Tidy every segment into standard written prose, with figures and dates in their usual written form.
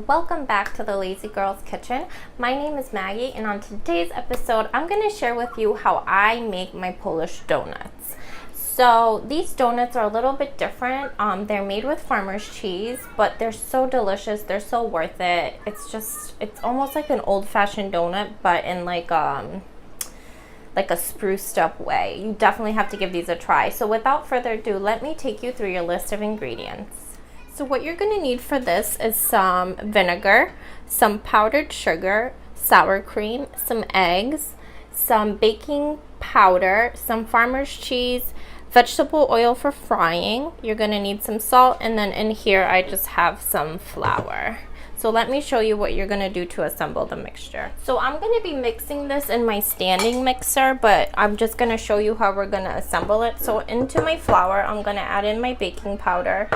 welcome back to the Lazy Girls Kitchen. My name is Maggie, and on today's episode I'm going to share with you how I make my Polish donuts. So these donuts are a little bit different. They're made with farmer's cheese, but they're so delicious. They're so worth it. It's almost like an old-fashioned donut, but in like a spruced up way. You definitely have to give these a try. So without further ado, let me take you through your list of ingredients. So what you're going to need for this is some vinegar, some powdered sugar, sour cream, some eggs, some baking powder, some farmer's cheese, vegetable oil for frying. You're going to need some salt, and then in here I just have some flour. So let me show you what you're going to do to assemble the mixture. So I'm going to be mixing this in my standing mixer, but I'm just going to show you how we're going to assemble it. So into my flour, I'm going to add in my baking powder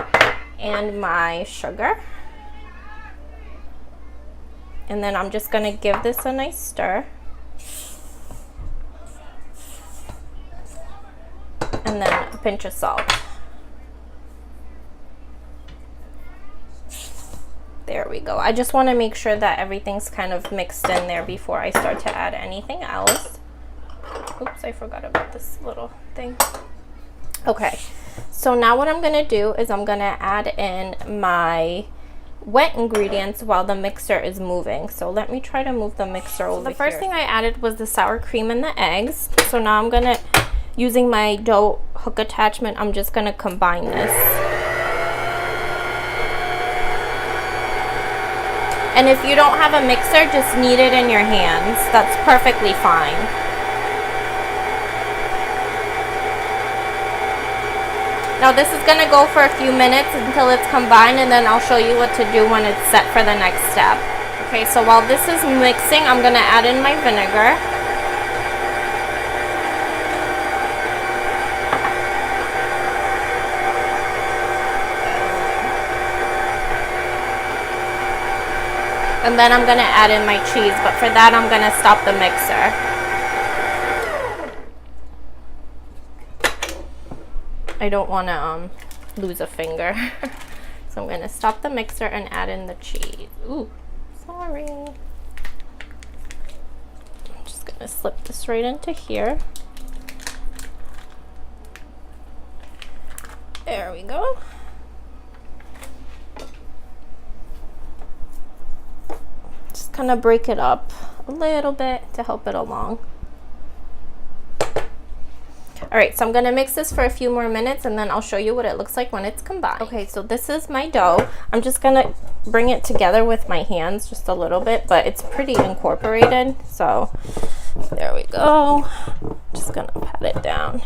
and my sugar. And then I'm just going to give this a nice stir. And then a pinch of salt. There we go. I just want to make sure that everything's kind of mixed in there before I start to add anything else. Oops, I forgot about this little thing. Okay, so now what I'm going to do is I'm going to add in my wet ingredients while the mixer is moving. So let me try to move the mixer over here. The first thing I added was the sour cream and the eggs. So now I'm going to, using my dough hook attachment, I'm just going to combine this. And if you don't have a mixer, just knead it in your hands. That's perfectly fine. Now this is going to go for a few minutes until it's combined, and then I'll show you what to do when it's set for the next step. Okay, so while this is mixing, I'm going to add in my vinegar. And then I'm going to add in my cheese, but for that I'm going to stop the mixer. I don't want to lose a finger. So I'm going to stop the mixer and add in the cheese. Ooh, sorry. I'm just going to slip this right into here. There we go. Just kind of break it up a little bit to help it along. Alright, so I'm going to mix this for a few more minutes, and then I'll show you what it looks like when it's combined. Okay, so this is my dough. I'm just going to bring it together with my hands just a little bit, but it's pretty incorporated. So there we go. Just going to pat it down.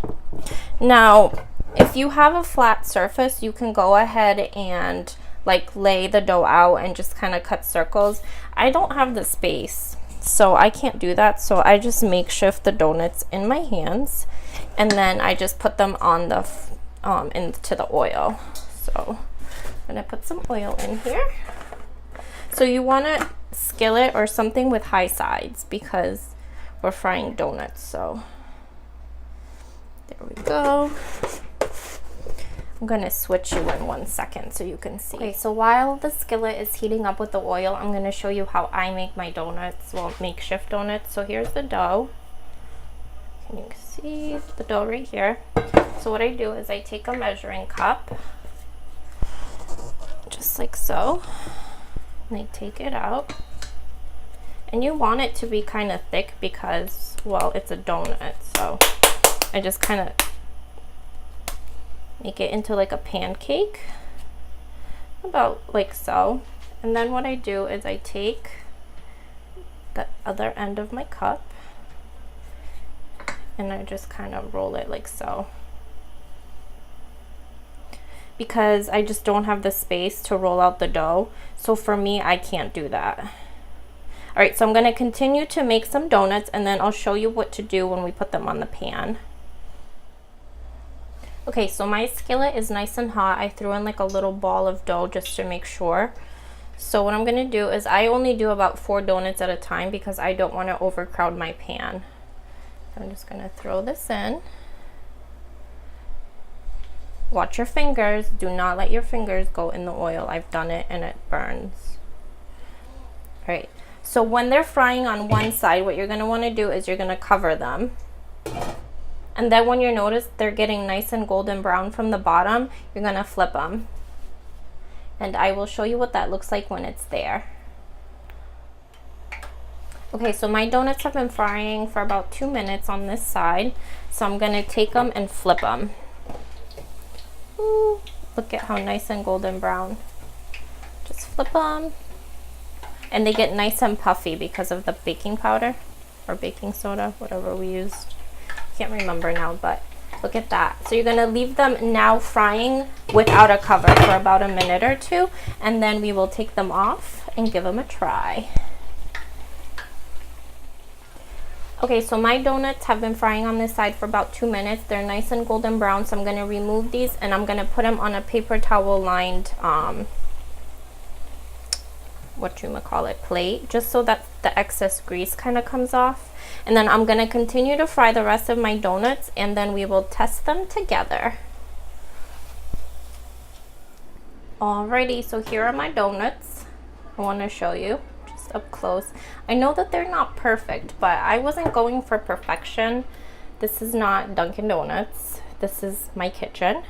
Now, if you have a flat surface, you can go ahead and like lay the dough out and just kind of cut circles. I don't have the space, so I can't do that. So I just makeshift the donuts in my hands, and then I just put them on the into the oil. So I'm gonna put some oil in here. So you want a skillet or something with high sides because we're frying donuts. So there we go. I'm gonna switch you in 1 second so you can see. Okay, so while the skillet is heating up with the oil, I'm gonna show you how I make my donuts, well, makeshift donuts. So here's the dough. Can you see the dough right here? So what I do is I take a measuring cup, just like so, and I take it out. And you want it to be kind of thick because, well, it's a donut. So I just kind of make it into like a pancake, about like so. And then what I do is I take the other end of my cup and I just kind of roll it like so, because I just don't have the space to roll out the dough. So for me, I can't do that. All right, so I'm going to continue to make some donuts, and then I'll show you what to do when we put them on the pan. Okay, so my skillet is nice and hot. I threw in like a little ball of dough just to make sure. So what I'm going to do is I only do about 4 donuts at a time because I don't want to overcrowd my pan. I'm just going to throw this in. Watch your fingers. Do not let your fingers go in the oil. I've done it and it burns. Right. So when they're frying on one side, what you're going to want to do is you're going to cover them. And then when you notice they're getting nice and golden brown from the bottom, you're going to flip them. And I will show you what that looks like when it's there. Okay, so my donuts have been frying for about 2 minutes on this side. So I'm going to take them and flip them. Ooh, look at how nice and golden brown. Just flip them. And they get nice and puffy because of the baking powder or baking soda, whatever we used. Can't remember now, but look at that. So you're going to leave them now frying without a cover for about a minute or two, and then we will take them off and give them a try. Okay, so my donuts have been frying on this side for about 2 minutes. They're nice and golden brown, so I'm going to remove these and I'm going to put them on a paper towel lined plate, just so that the excess grease kind of comes off. And then I'm going to continue to fry the rest of my donuts, and then we will test them together. Alrighty, so here are my donuts. I want to show you just up close. I know that they're not perfect, but I wasn't going for perfection. This is not Dunkin' Donuts. This is my kitchen.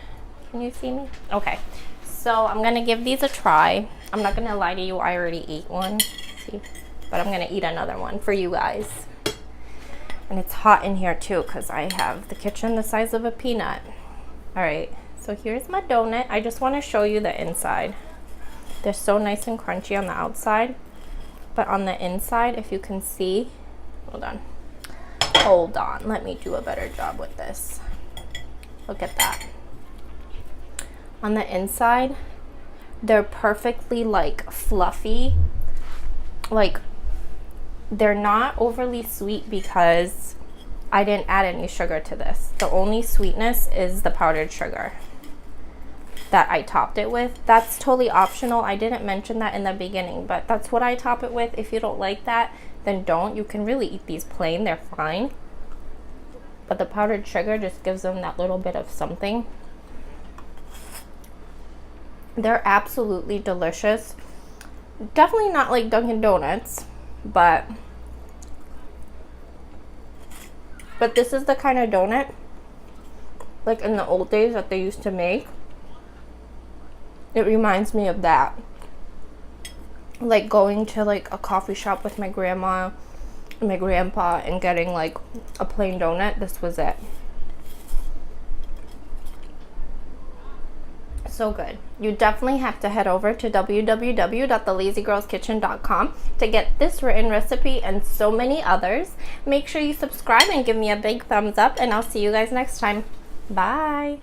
Can you see me? Okay. So I'm going to give these a try. I'm not going to lie to you, I already ate one. See? But I'm going to eat another one for you guys. And it's hot in here too because I have the kitchen the size of a peanut. Alright, so here's my donut. I just want to show you the inside. They're so nice and crunchy on the outside. But on the inside, if you can see, hold on, let me do a better job with this. Look at that. On the inside, they're perfectly like fluffy. Like, they're not overly sweet because I didn't add any sugar to this. The only sweetness is the powdered sugar that I topped it with. That's totally optional. I didn't mention that in the beginning, but that's what I top it with. If you don't like that, then don't. You can really eat these plain. They're fine. But the powdered sugar just gives them that little bit of something. They're absolutely delicious. Definitely not like Dunkin' Donuts, but this is the kind of donut like in the old days that they used to make. It reminds me of that. Like going to like a coffee shop with my grandma and my grandpa and getting like a plain donut. This was it. So good. You definitely have to head over to www.thelazygirlskitchen.com to get this written recipe and so many others. Make sure you subscribe and give me a big thumbs up, and I'll see you guys next time. Bye.